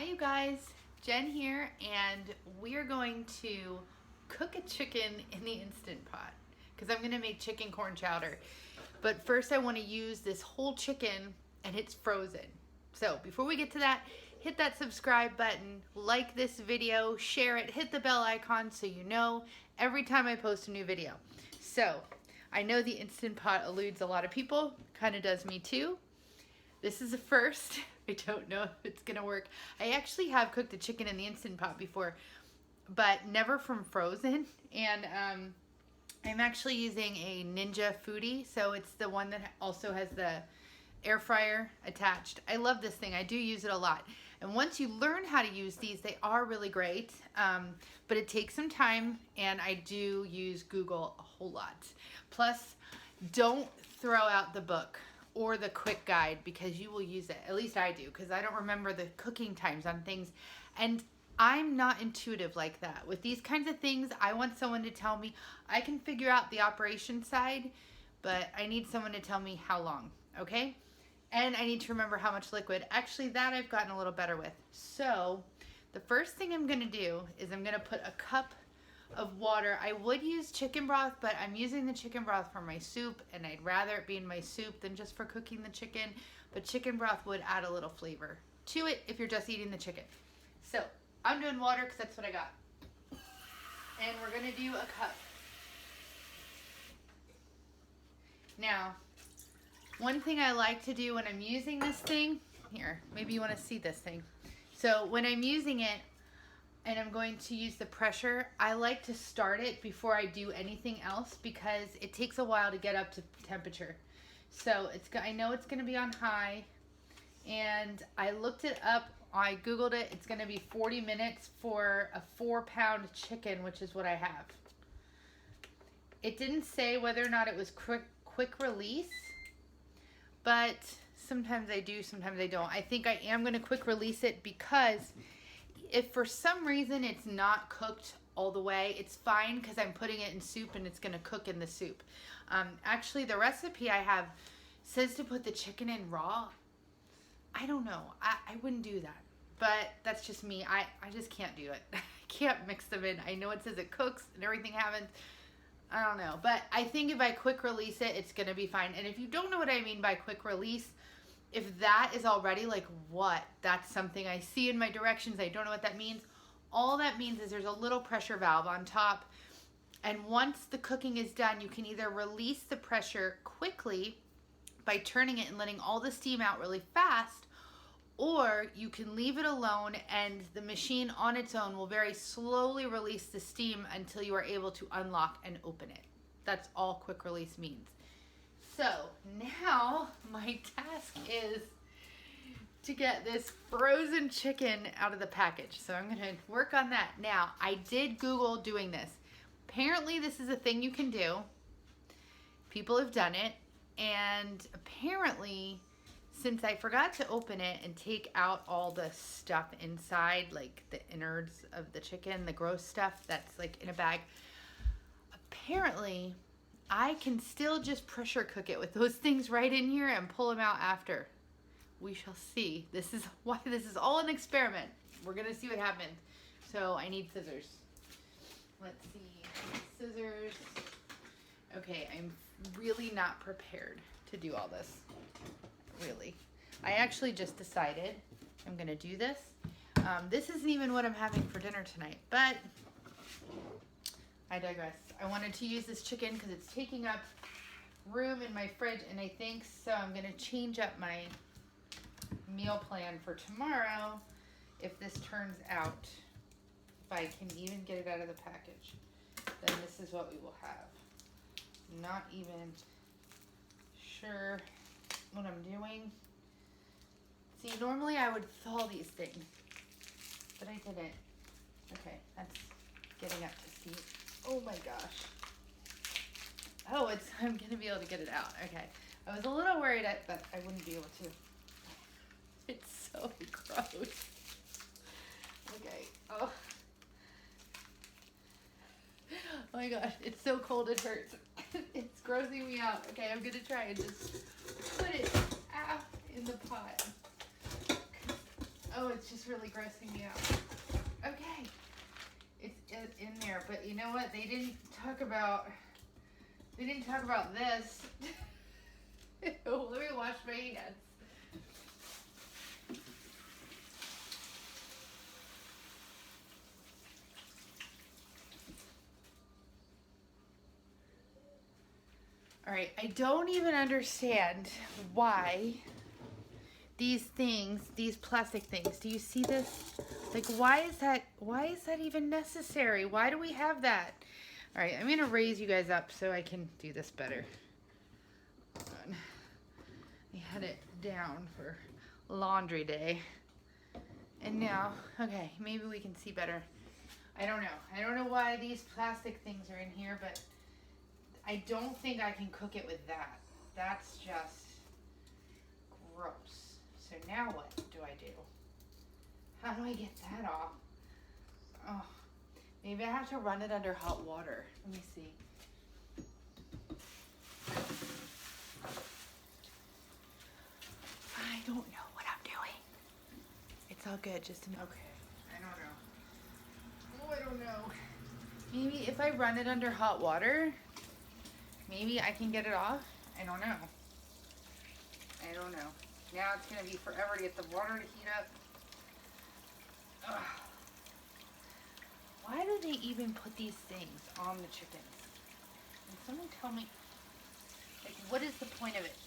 Hi you guys, Jen here, and we're going to cook a chicken in the Instant Pot because I'm going to make chicken corn chowder. But first I want to use this whole chicken and it's frozen. So before we get to that, hit that subscribe button, like this video, share it, hit the bell icon so you know every time I post a new video. So I know the Instant Pot eludes a lot of people, kind of does me too. This is a first. I don't know if it's gonna work. I actually have cooked a chicken in the Instant Pot before, but never from frozen. And I'm actually using a Ninja Foodi, so it's the one that also has the air fryer attached. I love this thing. I do use it a lot. And once you learn how to use these, they are really great, but it takes some time, and I do use Google a whole lot. Plus, don't throw out the book or the quick guide because you will use it. At least I do, because I don't remember the cooking times on things. And I'm not intuitive like that. With these kinds of things, I want someone to tell me. I can figure out the operation side, but I need someone to tell me how long, okay? And I need to remember how much liquid. Actually, that I've gotten a little better with. So the first thing I'm gonna do is I'm gonna put a cup of water. I would use chicken broth, but I'm using the chicken broth for my soup, and I'd rather it be in my soup than just for cooking the chicken. But chicken broth would add a little flavor to it if you're just eating the chicken. So I'm doing water because that's what I got. And we're gonna do a cup. Now, one thing I like to do when I'm using this thing, here, maybe you want to see this thing. So when I'm using it and I'm going to use the pressure, I like to start it before I do anything else because it takes a while to get up to temperature. So I know it's going to be on high, and I looked it up. I Googled it. It's going to be 40 minutes for a 4-pound chicken, which is what I have. It didn't say whether or not it was quick release, but sometimes I do, sometimes I don't. I think I am going to quick release it because if for some reason it's not cooked all the way, it's fine because I'm putting it in soup and it's going to cook in the soup. Actually, the recipe I have says to put the chicken in raw. I don't know. I wouldn't do that. But that's just me. I just can't do it. I can't mix them in. I know it says it cooks and everything happens. I don't know. But I think if I quick release it, it's going to be fine. And if you don't know what I mean by quick release, if that is already like what, that's something I see in my directions, I don't know what that means. All that means is there's a little pressure valve on top. And once the cooking is done, you can either release the pressure quickly by turning it and letting all the steam out really fast, or you can leave it alone and the machine on its own will very slowly release the steam until you are able to unlock and open it. That's all quick release means. So now my task is to get this frozen chicken out of the package. So I'm gonna work on that. Now, I did Google doing this. Apparently this is a thing you can do. People have done it. And apparently, since I forgot to open it and take out all the stuff inside, like the innards of the chicken, the gross stuff that's like in a bag, apparently I can still just pressure cook it with those things right in here and pull them out after. We shall see. This is why this is all an experiment. We're gonna see what happens. So I need scissors. Let's see, scissors. Okay, I'm really not prepared to do all this, really. I actually just decided I'm gonna do this. This isn't even what I'm having for dinner tonight, but I digress. I wanted to use this chicken because it's taking up room in my fridge, and I think so I'm gonna change up my meal plan for tomorrow if this turns out, if I can even get it out of the package, then this is what we will have. Not even sure what I'm doing. See, normally I would thaw these things, but I didn't. Okay, that's getting up to speed. Oh my gosh. Oh, I'm gonna be able to get it out. Okay. I was a little worried but I wouldn't be able to. It's so gross. Okay. Oh. Oh my gosh, it's so cold it hurts. It's grossing me out. Okay, I'm gonna try and just put it out in the pot. Oh, it's just really grossing me out. Okay. It's in there, but you know what? They didn't talk about this. Let me wash my hands. All right, I don't even understand why these things, these plastic things, do you see this? Like, why is that even necessary? Why do we have that? All right, I'm gonna raise you guys up so I can do this better. Hold on. I had it down for laundry day. And now, okay, maybe we can see better. I don't know. I don't know why these plastic things are in here, but I don't think I can cook it with that. That's just gross. So now what do I do? How do I get that off? Oh, maybe I have to run it under hot water. Let me see. I don't know what I'm doing. It's all good, just okay. I don't know. Oh, I don't know. Maybe if I run it under hot water, maybe I can get it off. I don't know. I don't know. Now it's gonna be forever to get the water to heat up. Ugh. Why do they even put these things on the chickens? Can someone tell me, like, what is the point of it?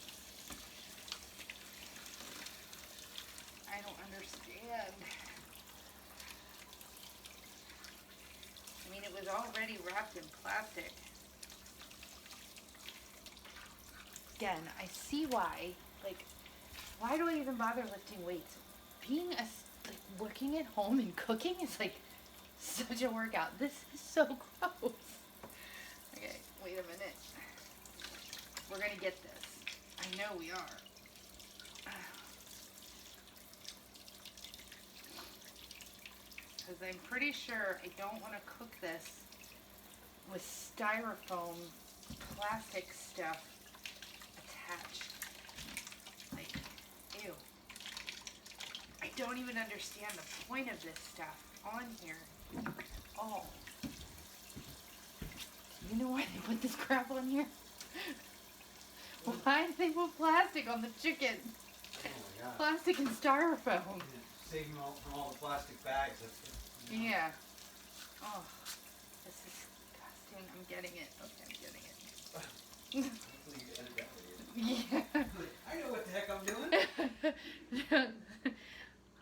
I don't understand. I mean, it was already wrapped in plastic. Again, I see why. Like, why do I even bother lifting weights? Working at home and cooking is like such a workout. This is so gross. Okay, wait a minute. We're gonna get this. I know we are. Because I'm pretty sure I don't want to cook this with styrofoam plastic stuff attached. Like, ew. I don't even understand the point of this stuff on here at all. You know why they put this crap on here? Why did they put plastic on the chicken? Oh my God. Plastic and styrofoam. Saving from all the plastic bags. Yeah. Oh, this is disgusting. I'm getting it. Okay, I'm getting it. Hopefully you edit that Yeah. I know what the heck I'm doing.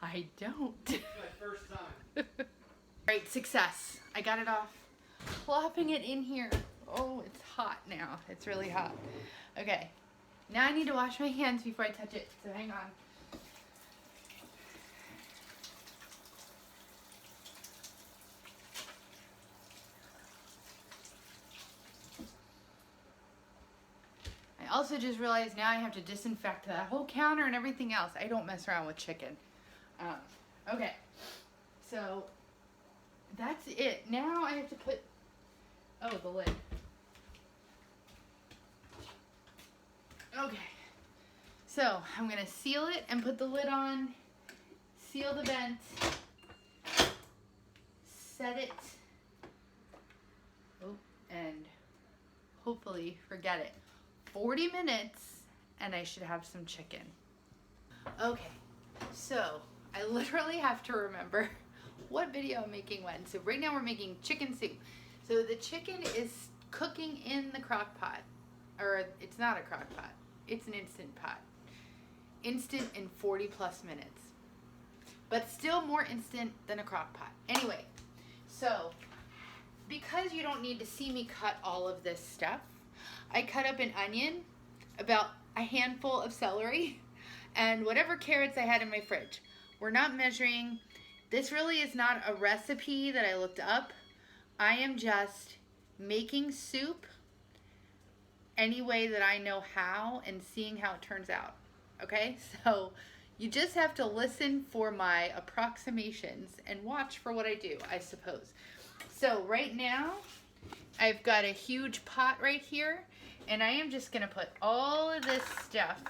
I don't. It's my first time. Alright, success. I got it off. Plopping it in here. Oh, it's hot now. It's really hot. Okay. Now I need to wash my hands before I touch it. So hang on. I also just realized now I have to disinfect that whole counter and everything else. I don't mess around with chicken. Okay, so that's it. Now I have to put, the lid. Okay, so I'm gonna seal it and put the lid on, seal the vent, set it, and hopefully forget it. 40 minutes and I should have some chicken. Okay, so I literally have to remember what video I'm making when. So right now we're making chicken soup. So the chicken is cooking in the crock pot. Or it's not a crock pot. It's an Instant Pot. Instant in 40 plus minutes. But still more instant than a crock pot. Anyway, so because you don't need to see me cut all of this stuff, I cut up an onion, about a handful of celery, and whatever carrots I had in my fridge. We're not measuring. This really is not a recipe that I looked up. I am just making soup any way that I know how and seeing how it turns out. Okay, so you just have to listen for my approximations and watch for what I do, I suppose. So right now, I've got a huge pot right here, and I am just gonna put all of this stuff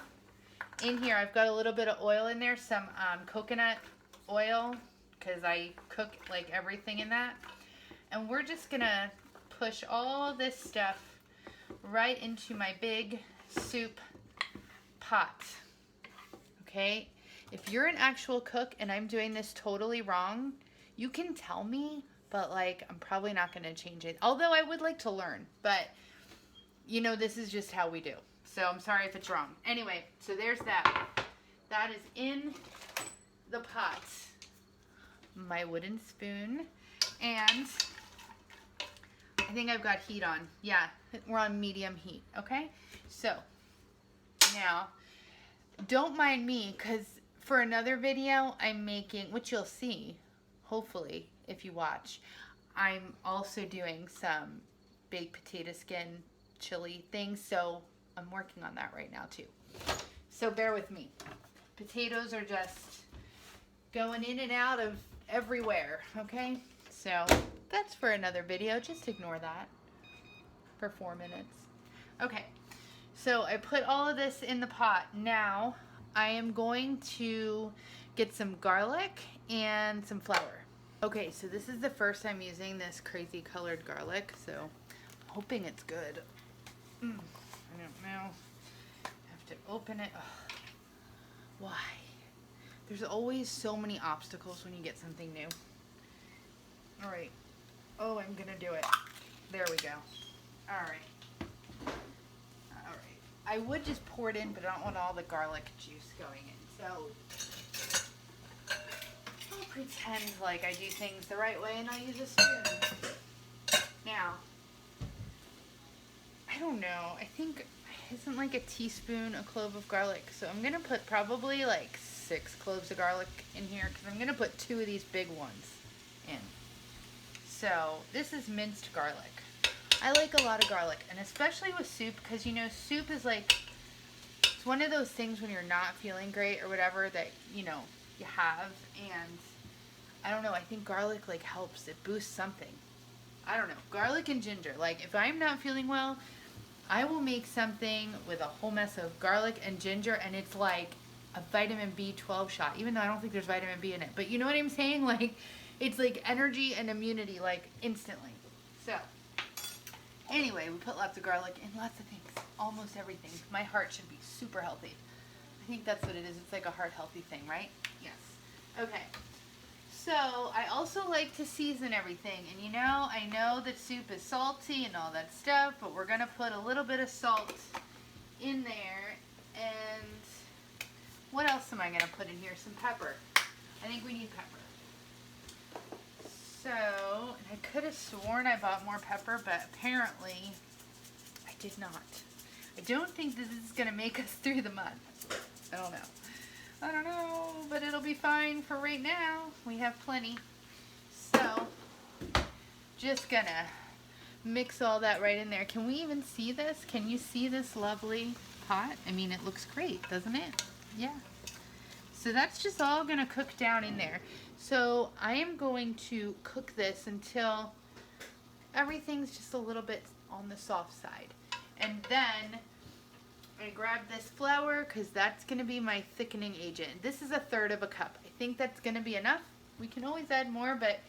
in here. I've got a little bit of oil in there, some coconut oil because I cook like everything in that. And we're just gonna push all this stuff right into my big soup pot. Okay? If you're an actual cook and I'm doing this totally wrong, you can tell me, but like I'm probably not gonna change it. Although I would like to learn, but you know, this is just how we do. So I'm sorry if it's wrong. Anyway, so there's that. That is in the pot. My wooden spoon. And I think I've got heat on. Yeah, we're on medium heat, okay? So, now, don't mind me, because for another video, I'm making, which you'll see, hopefully, if you watch, I'm also doing some baked potato skin chili things, so I'm working on that right now, too. So bear with me. Potatoes are just going in and out of everywhere, okay? So that's for another video. Just ignore that for 4 minutes. Okay, so I put all of this in the pot. Now I am going to get some garlic and some flour. Okay, so this is the first time using this crazy colored garlic, so I'm hoping it's good. I don't know. I have to open it. Ugh. Why? There's always so many obstacles when you get something new. All right. Oh, I'm gonna do it. There we go. All right. All right. I would just pour it in, but I don't want all the garlic juice going in. So I'll pretend like I do things the right way and I'll use a spoon. Now, I don't know. I think isn't like a teaspoon a clove of garlic. So I'm gonna put probably like 6 cloves of garlic in here because I'm gonna put 2 of these big ones in. So this is minced garlic. I like a lot of garlic, and especially with soup, because you know soup is like, it's one of those things when you're not feeling great or whatever that you know you have, and I don't know, I think garlic like helps. It boosts something. I don't know. Garlic and ginger. Like if I'm not feeling well, I will make something with a whole mess of garlic and ginger, and it's like a vitamin B12 shot, even though I don't think there's vitamin B in it. But you know what I'm saying? Like, it's like energy and immunity, like, instantly. So, anyway, we put lots of garlic in lots of things. Almost everything. My heart should be super healthy. I think that's what it is. It's like a heart-healthy thing, right? Yes. Okay. So, I also like to season everything. And you know, I know that soup is salty and all that stuff, but we're going to put a little bit of salt in there. And what else am I going to put in here? Some pepper. I think we need pepper. So, and I could have sworn I bought more pepper, but apparently I did not. I don't think this is going to make us through the month. I don't know. I don't know, but it'll be fine for right now. We have plenty. So, just going to mix all that right in there. Can we even see this? Can you see this lovely pot? I mean, it looks great, doesn't it? Yeah. So that's just all going to cook down in there. So I am going to cook this until everything's just a little bit on the soft side. And then I grab this flour because that's going to be my thickening agent. This is 1/3 cup. I think that's going to be enough. We can always add more, but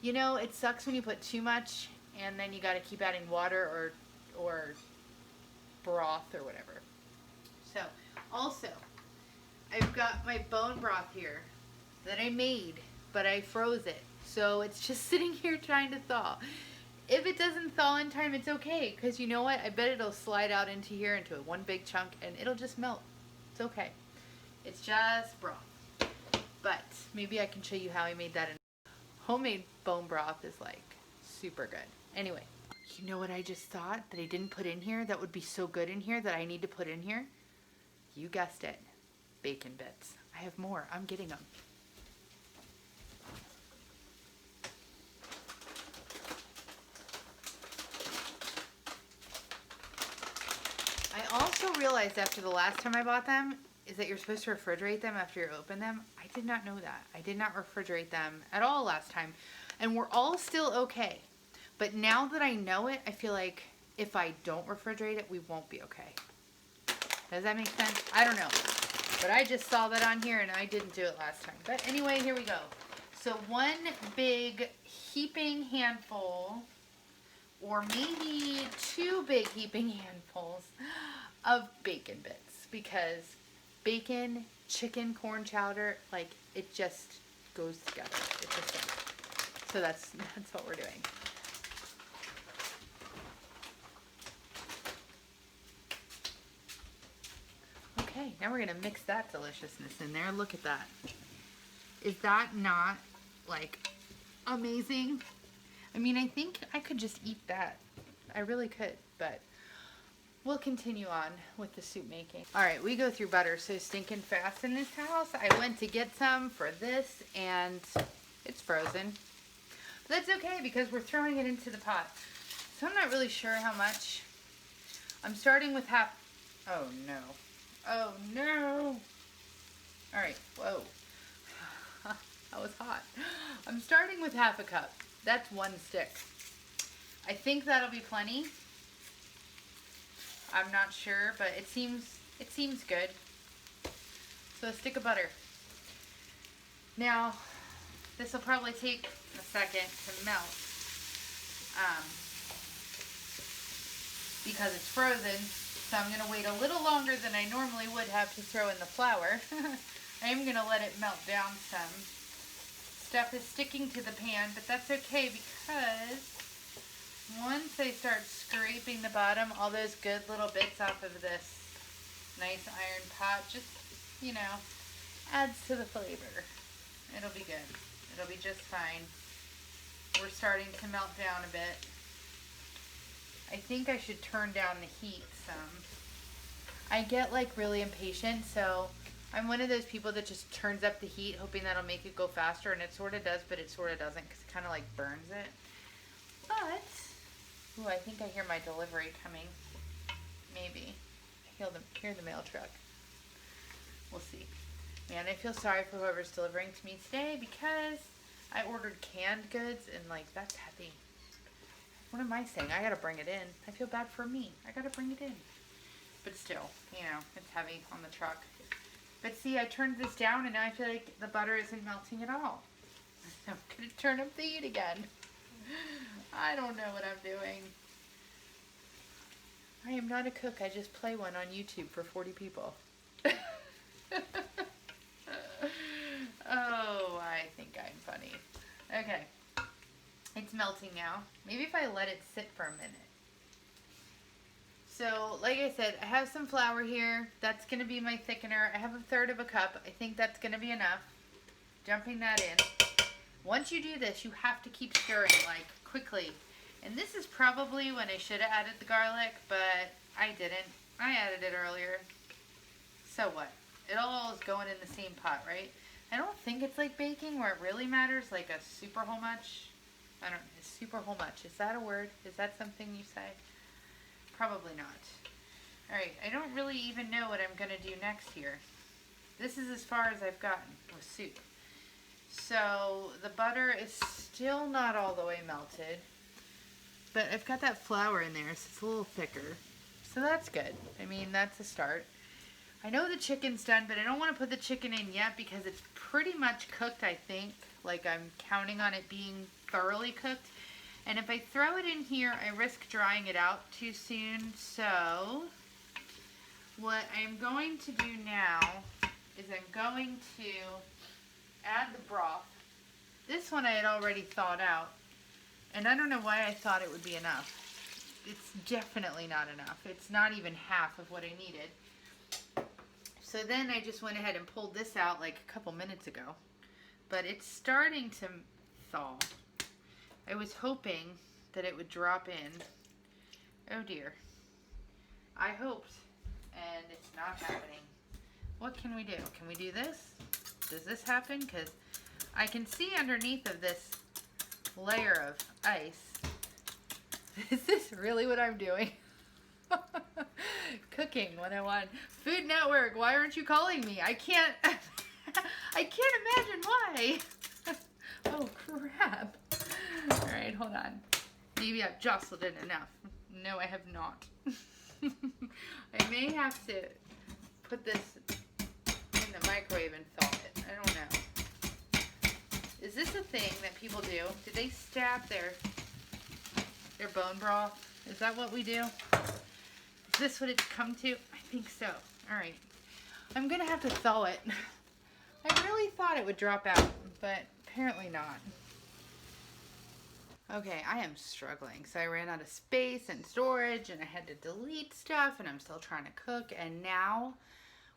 you know, it sucks when you put too much and then you got to keep adding water or broth or whatever. So also, I've got my bone broth here that I made, but I froze it. So it's just sitting here trying to thaw. If it doesn't thaw in time, it's okay, because you know what? I bet it'll slide out into here into one big chunk and it'll just melt. It's okay. It's just broth. But maybe I can show you how I made that. Homemade bone broth is like super good. Anyway, you know what I just thought that I didn't put in here that would be so good in here that I need to put in here? You guessed it. Bacon bits. I have more. I'm getting them. I also realized after the last time I bought them is that you're supposed to refrigerate them after you open them. I did not know that. I did not refrigerate them at all last time. And we're all still okay. But now that I know it, I feel like if I don't refrigerate it, we won't be okay. Does that make sense? I don't know. But I just saw that on here and I didn't do it last time. But anyway, here we go. So one big heaping handful, or maybe two big heaping handfuls of bacon bits, because bacon, chicken, corn chowder, like it just goes together. It's a thing. So that's what we're doing. Okay, now we're gonna mix that deliciousness in there. Look at that. Is that not like amazing? I mean, I think I could just eat that. I really could, but we'll continue on with the soup making. All right, we go through butter so stinking fast in this house. I went to get some for this and it's frozen. But that's okay because we're throwing it into the pot. So I'm not really sure how much. I'm starting with half. Oh no. Oh no. All right, whoa. That was hot. I'm starting with half a cup. That's one stick. I think that'll be plenty. I'm not sure, but it seems good. So a stick of butter. Now, this will probably take a second to melt because it's frozen. So I'm gonna wait a little longer than I normally would have to throw in the flour. I am gonna let it melt down some. Stuff is sticking to the pan, but that's okay because once I start scraping the bottom, all those good little bits off of this nice iron pot, just, you know, adds to the flavor. It'll be good. It'll be just fine. We're starting to melt down a bit. I think I should turn down the heat some. I get like really impatient, so I'm one of those people that just turns up the heat hoping that'll make it go faster, and it sort of does, but it sort of doesn't because it kind of like burns it. But, ooh, I think I hear my delivery coming. Maybe. I hear the mail truck. We'll see. Man, I feel sorry for whoever's delivering to me today because I ordered canned goods and like that's heavy. What am I saying? I gotta bring it in. I feel bad for me. I gotta bring it in. But still, you know, it's heavy on the truck. But see, I turned this down and now I feel like the butter isn't melting at all. I'm gonna turn up the heat again. I don't know what I'm doing. I am not a cook. I just play one on YouTube for 40 people. Oh, I think I'm funny. Okay. It's melting now. Maybe if I let it sit for a minute. So, like I said, I have some flour here. That's going to be my thickener. I have 1/3 of a cup. I think that's going to be enough. Dumping that in. Once you do this, you have to keep stirring, like, quickly. And this is probably when I should have added the garlic, but I didn't. I added it earlier. So what? It all is going in the same pot, right? I don't think it's like baking where it really matters, like a super whole much. I don't know. Super whole much. Is that a word? Is that something you say? Probably not. Alright, I don't really even know what I'm going to do next here. This is as far as I've gotten with soup. So the butter is still not all the way melted. But I've got that flour in there, so it's a little thicker. So that's good. I mean, that's a start. I know the chicken's done, but I don't want to put the chicken in yet because it's pretty much cooked, I think. Like I'm counting on it being thoroughly cooked. And if I throw it in here, I risk drying it out too soon. So what I'm going to do now is I'm going to add the broth. This one I had already thawed out. And I don't know why I thought it would be enough. It's definitely not enough. It's not even half of what I needed. So then I just went ahead and pulled this out like a couple minutes ago. But it's starting to thaw. I was hoping that it would drop in. Oh dear. I hoped, and it's not happening. What can we do? Can we do this? Does this happen? Because I can see underneath of this layer of ice. Is this really what I'm doing? Cooking 101. Food Network, why aren't you calling me? I can't imagine why. Oh crap. Alright, hold on. Maybe I've jostled it enough. No, I have not. I may have to put this microwave and thaw it. I don't know. Is this a thing that people do? Do they stab their bone broth? Is that what we do? Is this what it's come to? I think so. All right. I'm gonna have to thaw it. I really thought it would drop out, but apparently not. Okay, I am struggling. So I ran out of space and storage and I had to delete stuff and I'm still trying to cook, and now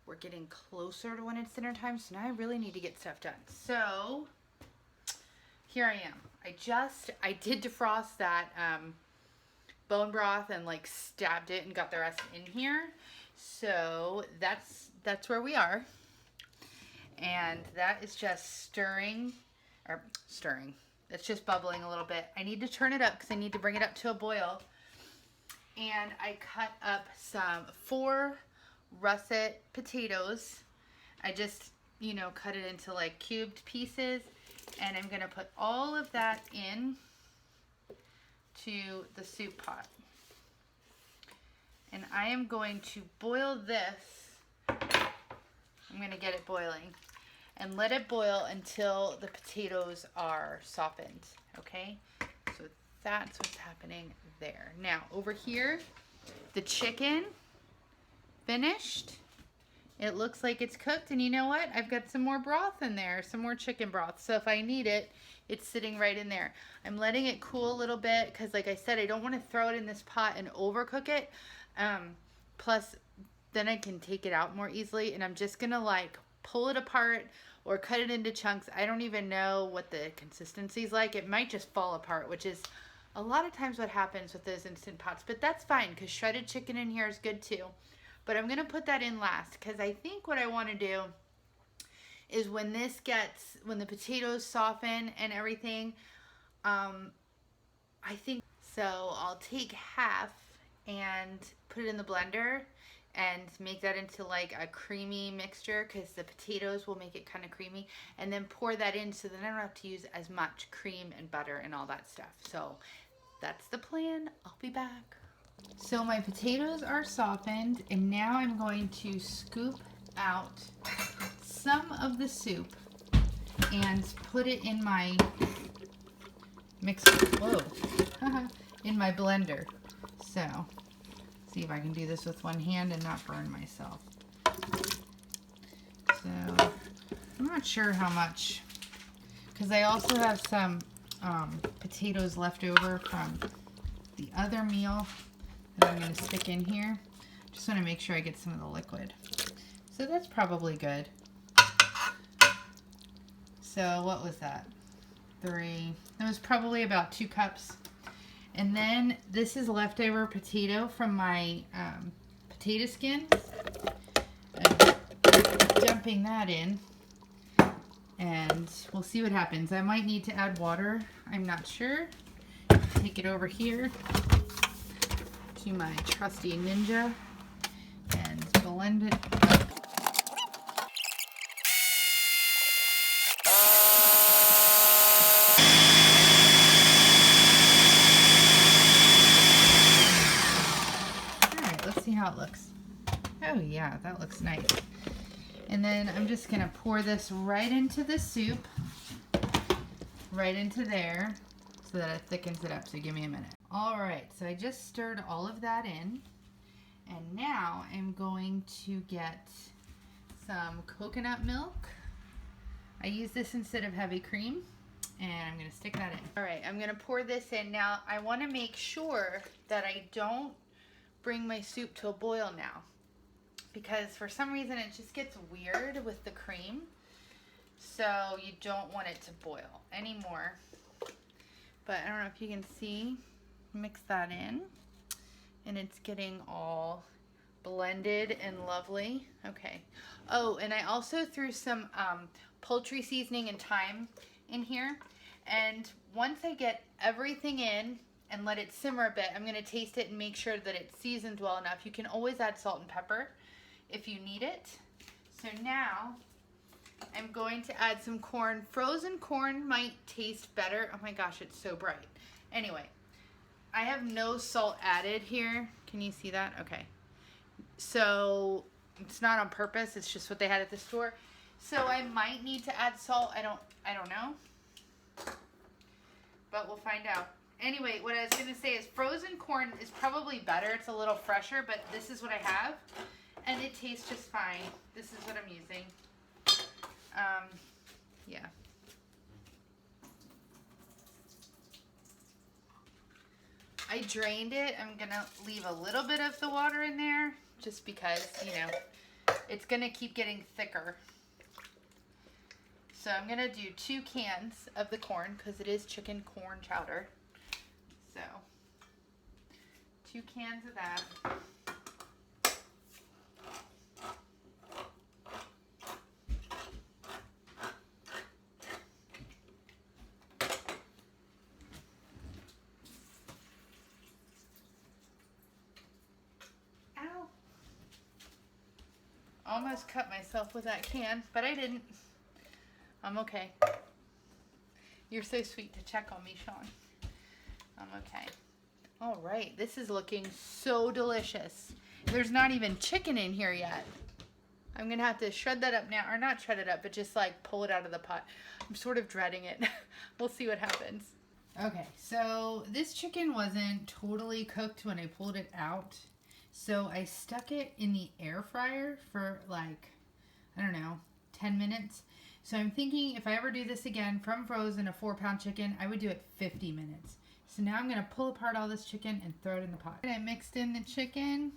we're getting closer to when it's dinner time, so now I really need to get stuff done. So here I am. I did defrost that bone broth and like stabbed it and got the rest in here. So that's where we are. And that is just stirring. It's just bubbling a little bit. I need to turn it up because I need to bring it up to a boil. And I cut up some 4 russet potatoes. I just, cut it into like cubed pieces. And I'm going to put all of that in to the soup pot. And I am going to boil this. I'm going to get it boiling. And let it boil until the potatoes are softened, okay? So that's what's happening there. Now, over here, the chicken finished. It looks like it's cooked, and you know what? I've got some more broth in there, some more chicken broth. So if I need it, it's sitting right in there. I'm letting it cool a little bit because, like I said, I don't want to throw it in this pot and overcook it. Plus, then I can take it out more easily, and I'm just gonna like pull it apart or cut it into chunks. I don't even know what the consistency is like. It might just fall apart, which is a lot of times what happens with those Instant Pots, but that's fine because shredded chicken in here is good too. But I'm gonna put that in last because I think what I want to do is when the potatoes soften and everything, I think, so I'll take half and put it in the blender and make that into like a creamy mixture because the potatoes will make it kind of creamy, and then pour that in so then I don't have to use as much cream and butter and all that stuff. So that's the plan. I'll be back. So my potatoes are softened, and now I'm going to scoop out some of the soup and put it in my mixer. Whoa. In my blender. So see if I can do this with one hand and not burn myself. So I'm not sure how much, because I also have some potatoes left over from the other meal that I'm going to stick in here. Just want to make sure I get some of the liquid. So that's probably good. So what was that? 3. That was probably about 2 cups. And then this is leftover potato from my potato skins. I'm dumping that in. And we'll see what happens. I might need to add water. I'm not sure. Take it over here to my trusty Ninja and blend it up. See how it looks. Oh yeah, that looks nice. And then I'm just gonna pour this right into the soup, right into there, so that it thickens it up. So give me a minute. All right, so I just stirred all of that in, and now I'm going to get some coconut milk. I use this instead of heavy cream, and I'm gonna stick that in. All right, I'm gonna pour this in. Now I wanna make sure that I don't bring my soup to a boil now, because for some reason it just gets weird with the cream, so you don't want it to boil anymore. But I don't know if you can see, mix that in and it's getting all blended and lovely. Okay. Oh, and I also threw some poultry seasoning and thyme in here, and once I get everything in and let it simmer a bit, I'm going to taste it and make sure that it's seasoned well enough. You can always add salt and pepper if you need it. So now I'm going to add some corn. Frozen corn might taste better. Oh my gosh, it's so bright. Anyway, I have no salt added here. Can you see that? Okay. So it's not on purpose. It's just what they had at the store. So I might need to add salt. I don't know. But we'll find out. Anyway, what I was going to say is frozen corn is probably better. It's a little fresher, but this is what I have. And it tastes just fine. This is what I'm using. Yeah. I drained it. I'm going to leave a little bit of the water in there just because, you know, it's going to keep getting thicker. So I'm going to do 2 cans of the corn because it is chicken corn chowder. So 2 cans of that. Ow. Almost cut myself with that can, but I didn't. I'm okay. You're so sweet to check on me, Sean. I'm okay. All right, this is looking so delicious. There's not even chicken in here yet. I'm gonna have to shred that up now, or not shred it up, but just like pull it out of the pot. I'm sort of dreading it. We'll see what happens. Okay, so this chicken wasn't totally cooked when I pulled it out. So I stuck it in the air fryer for like, I don't know, 10 minutes. So I'm thinking if I ever do this again from frozen, a 4-pound chicken, I would do it 50 minutes. So now I'm going to pull apart all this chicken and throw it in the pot. I mixed in the chicken,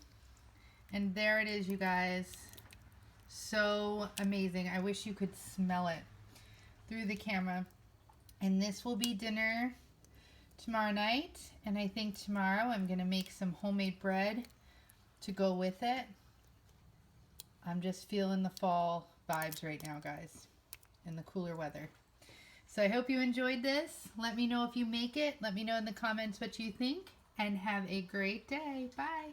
and there it is, you guys. So amazing. I wish you could smell it through the camera. And this will be dinner tomorrow night. And I think tomorrow I'm going to make some homemade bread to go with it. I'm just feeling the fall vibes right now, guys, in the cooler weather. So I hope you enjoyed this. Let me know if you make it. Let me know in the comments what you think, and have a great day. Bye.